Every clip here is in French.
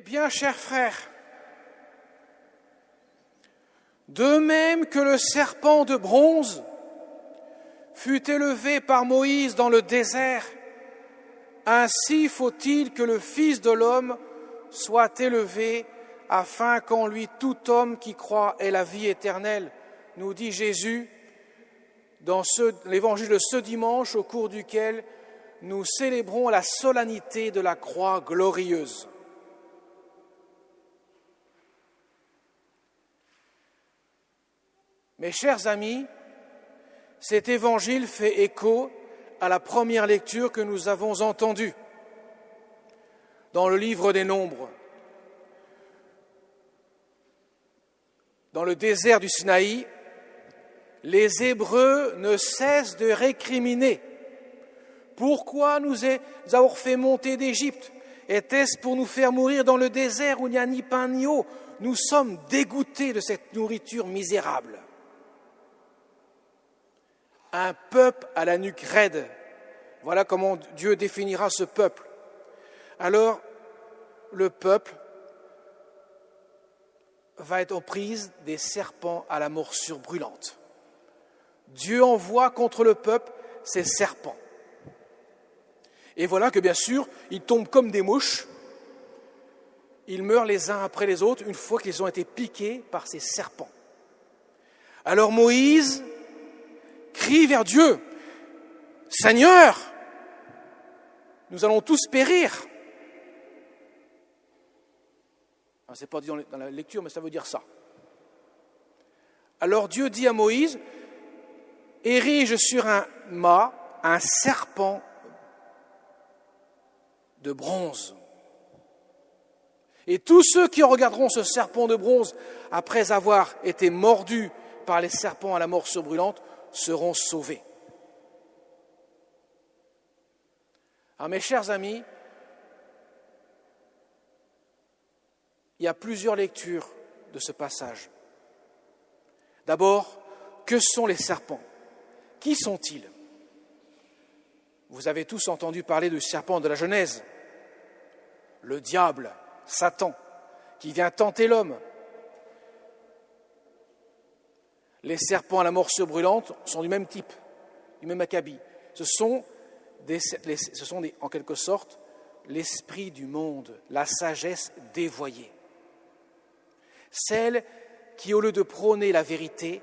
Eh bien, chers frères, de même que le serpent de bronze fut élevé par Moïse dans le désert, ainsi faut-il que le Fils de l'homme soit élevé, afin qu'en lui tout homme qui croit ait la vie éternelle, nous dit Jésus dans l'évangile de ce dimanche, au cours duquel nous célébrons la solennité de la croix glorieuse. Mes chers amis, cet évangile fait écho à la première lecture que nous avons entendue dans le livre des Nombres. Dans le désert du Sinaï, les Hébreux ne cessent de récriminer. Pourquoi nous avons fait monter d'Égypte? Était-ce pour nous faire mourir dans le désert où il n'y a ni pain ni eau? Nous sommes dégoûtés de cette nourriture misérable. Un peuple à la nuque raide. Voilà comment Dieu définira ce peuple. Alors, le peuple va être aux prises des serpents à la morsure brûlante. Dieu envoie contre le peuple ces serpents. Et voilà que bien sûr, ils tombent comme des mouches. Ils meurent les uns après les autres une fois qu'ils ont été piqués par ces serpents. Alors Moïse crie vers Dieu, « Seigneur, nous allons tous périr. » Ce n'est pas dit dans la lecture, mais ça veut dire ça. Alors Dieu dit à Moïse, « Érige sur un mât un serpent de bronze. Et tous ceux qui regarderont ce serpent de bronze après avoir été mordus par les serpents à la morsure brûlante seront sauvés. » Alors mes chers amis, il y a plusieurs lectures de ce passage. D'abord, que sont les serpents? Qui sont-ils? Vous avez tous entendu parler du serpent de la Genèse, le diable, Satan, qui vient tenter l'homme. Les serpents à la morsure brûlante sont du même type, du même acabit. Ce sont en quelque sorte l'esprit du monde, la sagesse dévoyée. Celle qui, au lieu de prôner la vérité,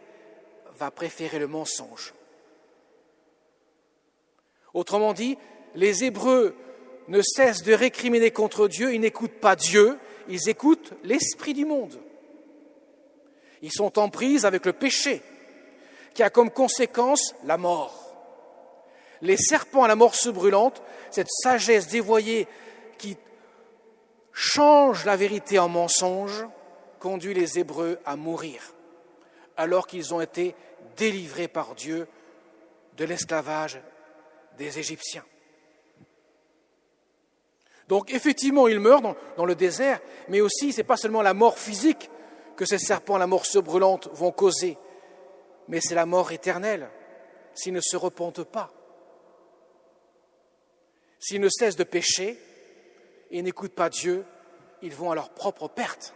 va préférer le mensonge. Autrement dit, les Hébreux ne cessent de récriminer contre Dieu, ils n'écoutent pas Dieu, ils écoutent l'esprit du monde. Ils sont en prise avec le péché, qui a comme conséquence la mort. Les serpents à la morsure brûlante, cette sagesse dévoyée qui change la vérité en mensonge, conduit les Hébreux à mourir, alors qu'ils ont été délivrés par Dieu de l'esclavage des Égyptiens. Donc effectivement, ils meurent dans le désert, mais aussi, ce n'est pas seulement la mort physique que ces serpents à la morsure brûlante vont causer, mais c'est la mort éternelle, s'ils ne se repentent pas. S'ils ne cessent de pécher et n'écoutent pas Dieu, ils vont à leur propre perte.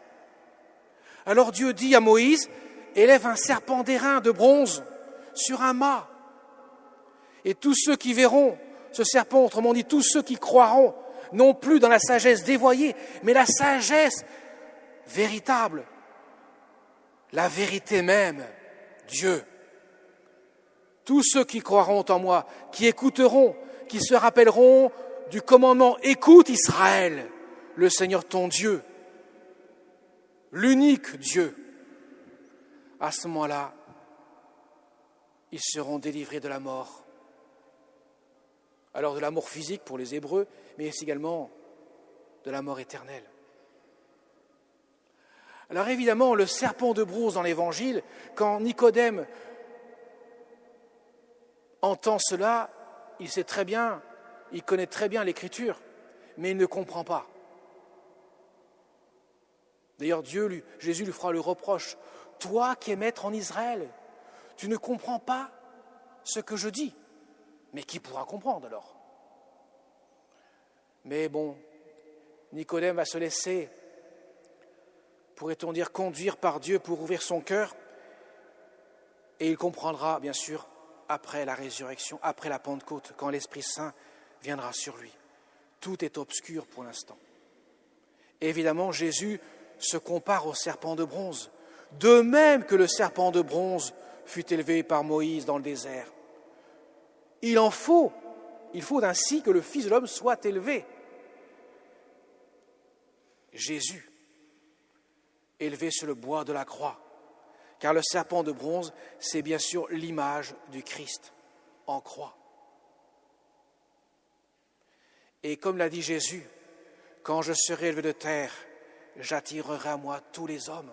Alors Dieu dit à Moïse, « Élève un serpent d'airain de bronze sur un mât. Et tous ceux qui verront ce serpent, autrement dit tous ceux qui croiront, non plus dans la sagesse dévoyée, mais la sagesse véritable, la vérité même, Dieu. Tous ceux qui croiront en moi, qui écouteront, qui se rappelleront du commandement « Écoute Israël, le Seigneur ton Dieu, l'unique Dieu », à ce moment-là, ils seront délivrés de la mort. Alors de la mort physique pour les Hébreux, mais également de la mort éternelle. Alors évidemment, le serpent de bronze dans l'Évangile, quand Nicodème entend cela, il sait très bien, il connaît très bien l'Écriture, mais il ne comprend pas. D'ailleurs, Jésus lui fera le reproche. « Toi qui es maître en Israël, tu ne comprends pas ce que je dis. Mais qui pourra comprendre alors ?» Mais bon, Nicodème va se laisser pourrait-on dire, conduire par Dieu pour ouvrir son cœur. Et il comprendra, bien sûr, après la résurrection, après la Pentecôte, quand l'Esprit Saint viendra sur lui. Tout est obscur pour l'instant. Évidemment, Jésus se compare au serpent de bronze, de même que le serpent de bronze fut élevé par Moïse dans le désert. Il faut ainsi que le Fils de l'homme soit élevé. Jésus, élevé sur le bois de la croix, car le serpent de bronze, c'est bien sûr l'image du Christ en croix. Et comme l'a dit Jésus, quand je serai élevé de terre, j'attirerai à moi tous les hommes.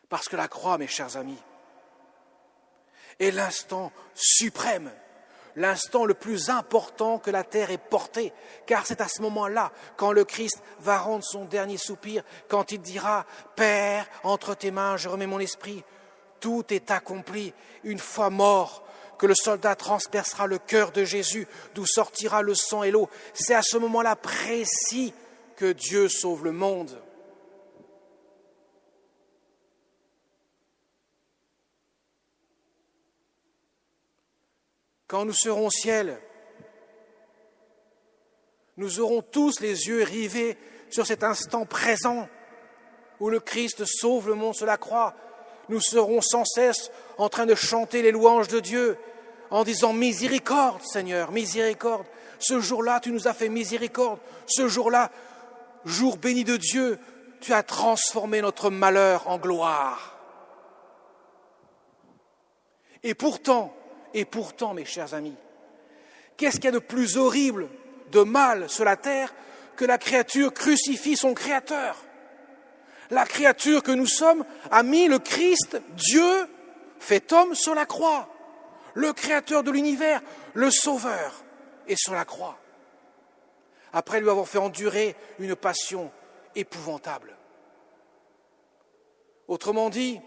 Parce que la croix, mes chers amis, est l'instant suprême, l'instant le plus important que la terre ait porté, car c'est à ce moment-là, quand le Christ va rendre son dernier soupir, quand il dira « Père, entre tes mains, je remets mon esprit », tout est accompli. Une fois mort, que le soldat transpercera le cœur de Jésus, d'où sortira le sang et l'eau. C'est à ce moment-là précis que Dieu sauve le monde. Quand nous serons au ciel, nous aurons tous les yeux rivés sur cet instant présent où le Christ sauve le monde sur la croix. Nous serons sans cesse en train de chanter les louanges de Dieu en disant « Miséricorde, Seigneur, miséricorde ». Ce jour-là, tu nous as fait miséricorde. Ce jour-là, jour béni de Dieu, tu as transformé notre malheur en gloire. Et pourtant, mes chers amis, qu'est-ce qu'il y a de plus horrible, de mal sur la terre que la créature crucifie son Créateur? La créature que nous sommes a mis le Christ, Dieu, fait homme sur la croix. Le Créateur de l'univers, le Sauveur, est sur la croix. Après lui avoir fait endurer une passion épouvantable. Autrement dit,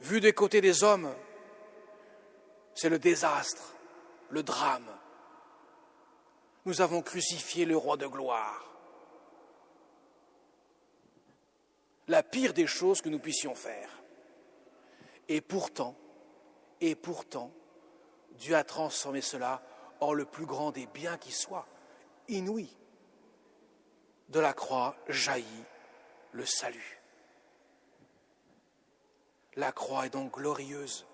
vu des côtés des hommes, c'est le désastre, le drame. Nous avons crucifié le roi de gloire. La pire des choses que nous puissions faire. Et pourtant, Dieu a transformé cela en le plus grand des biens qui soit, inouï. De la croix jaillit le salut. La croix est donc glorieuse.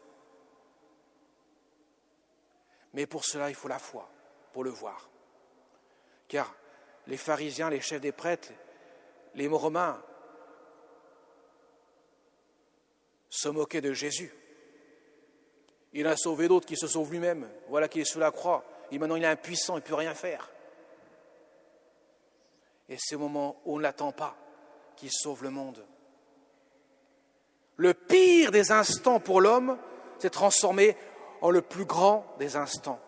Mais pour cela, il faut la foi, pour le voir. Car les pharisiens, les chefs des prêtres, les Romains se moquaient de Jésus. Il a sauvé d'autres qui se sauvent lui-même. Voilà qu'il est sous la croix. Et maintenant, il est impuissant, il ne peut rien faire. Et c'est au moment où on ne l'attend pas qu'il sauve le monde. Le pire des instants pour l'homme s'est transformé en le plus grand des instants,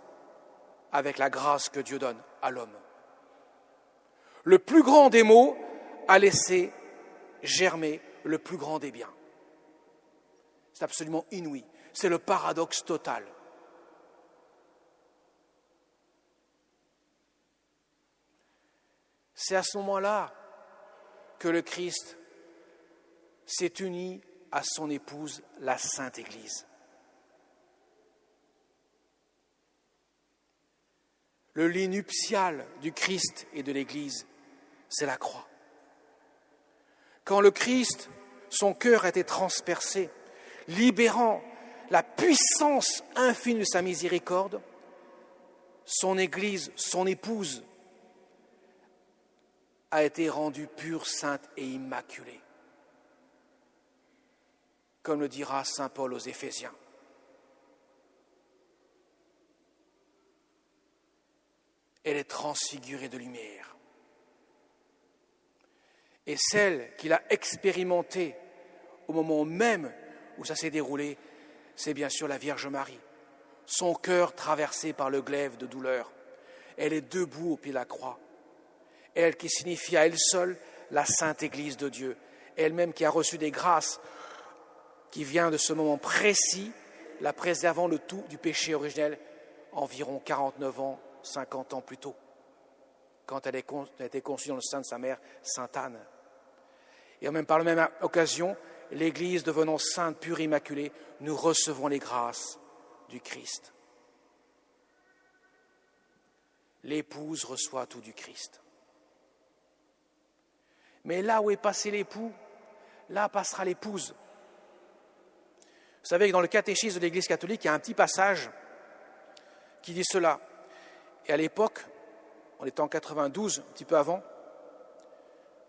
avec la grâce que Dieu donne à l'homme. Le plus grand des maux a laissé germer le plus grand des biens. C'est absolument inouï. C'est le paradoxe total. C'est à ce moment-là que le Christ s'est uni à son épouse, la Sainte Église. Le lit nuptial du Christ et de l'Église, c'est la croix. Quand le Christ, son cœur a été transpercé, libérant la puissance infinie de sa miséricorde, son Église, son épouse, a été rendue pure, sainte et immaculée. Comme le dira saint Paul aux Éphésiens. Elle est transfigurée de lumière. Et celle qu'il a expérimentée au moment même où ça s'est déroulé, c'est bien sûr la Vierge Marie. Son cœur traversé par le glaive de douleur. Elle est debout au pied de la croix. Elle qui signifie à elle seule la Sainte Église de Dieu. Elle-même qui a reçu des grâces, qui vient de ce moment précis, la préservant le tout du péché originel, environ 49 ans, 50 ans plus tôt, quand elle a été conçue dans le sein de sa mère, Sainte Anne. Et même par la même occasion, l'Église devenant sainte, pure, immaculée, nous recevons les grâces du Christ. L'épouse reçoit tout du Christ. Mais là où est passé l'époux, là passera l'épouse. Vous savez que dans le catéchisme de l'Église catholique, il y a un petit passage qui dit cela. Et à l'époque, on était en 92, un petit peu avant,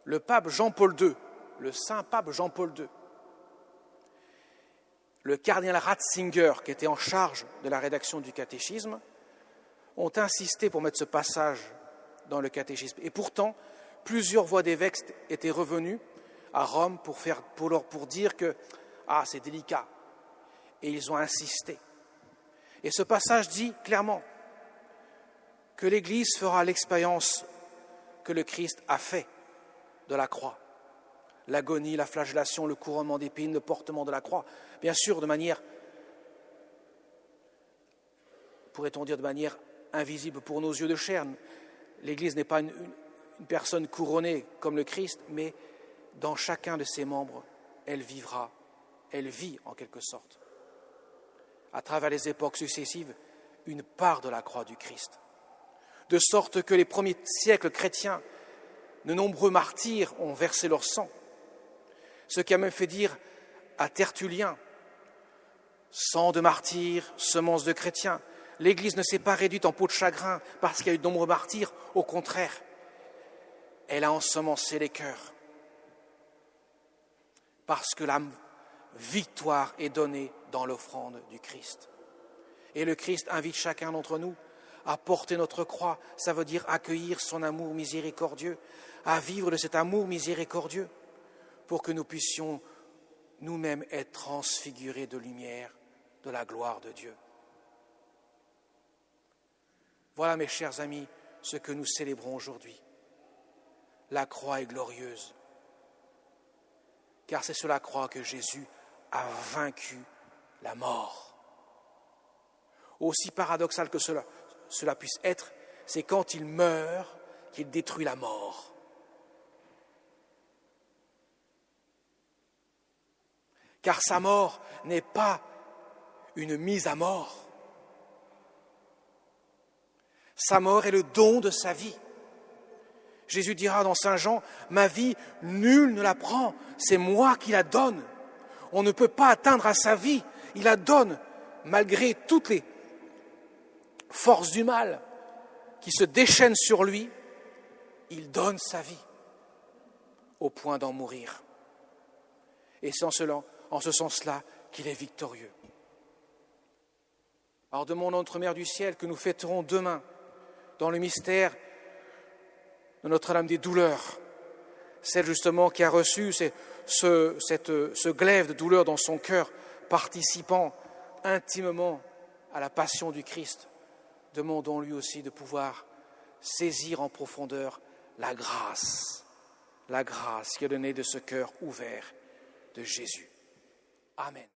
le pape Jean-Paul II, le saint pape Jean-Paul II, le cardinal Ratzinger, qui était en charge de la rédaction du catéchisme, ont insisté pour mettre ce passage dans le catéchisme. Et pourtant, plusieurs voix d'évêques étaient revenues à Rome pour dire que c'est délicat. Et ils ont insisté. Et ce passage dit clairement que l'Église fera l'expérience que le Christ a fait de la croix. L'agonie, la flagellation, le couronnement d'épines, le portement de la croix. Bien sûr, de manière, pourrait-on dire, de manière invisible pour nos yeux de chair. L'Église n'est pas une personne couronnée comme le Christ, mais dans chacun de ses membres, elle vit en quelque sorte, à travers les époques successives, une part de la croix du Christ. De sorte que les premiers siècles chrétiens, de nombreux martyrs ont versé leur sang. Ce qui a même fait dire à Tertullien, sang de martyrs, semence de chrétiens. L'Église ne s'est pas réduite en peau de chagrin parce qu'il y a eu de nombreux martyrs. Au contraire, elle a ensemencé les cœurs. Parce que la victoire est donnée dans l'offrande du Christ. Et le Christ invite chacun d'entre nous à porter notre croix. Ça veut dire accueillir son amour miséricordieux, à vivre de cet amour miséricordieux pour que nous puissions nous-mêmes être transfigurés de lumière, de la gloire de Dieu. Voilà, mes chers amis, ce que nous célébrons aujourd'hui. La croix est glorieuse, car c'est sur la croix que Jésus a vaincu la mort. Aussi paradoxal que cela puisse être, c'est quand il meurt qu'il détruit la mort. Car sa mort n'est pas une mise à mort. Sa mort est le don de sa vie. Jésus dira dans Saint Jean, « Ma vie, nul ne la prend, c'est moi qui la donne. » On ne peut pas atteindre à sa vie, il la donne, malgré toutes les forces du mal qui se déchaînent sur lui, il donne sa vie au point d'en mourir. Et c'est en ce sens-là qu'il est victorieux. Alors demandons à notre Mère du ciel que nous fêterons demain dans le mystère de Notre-Dame des douleurs, celle justement qui a reçu ce glaive de douleur dans son cœur, participant intimement à la passion du Christ. Demandons-lui aussi de pouvoir saisir en profondeur la grâce qui est donnée de ce cœur ouvert de Jésus. Amen.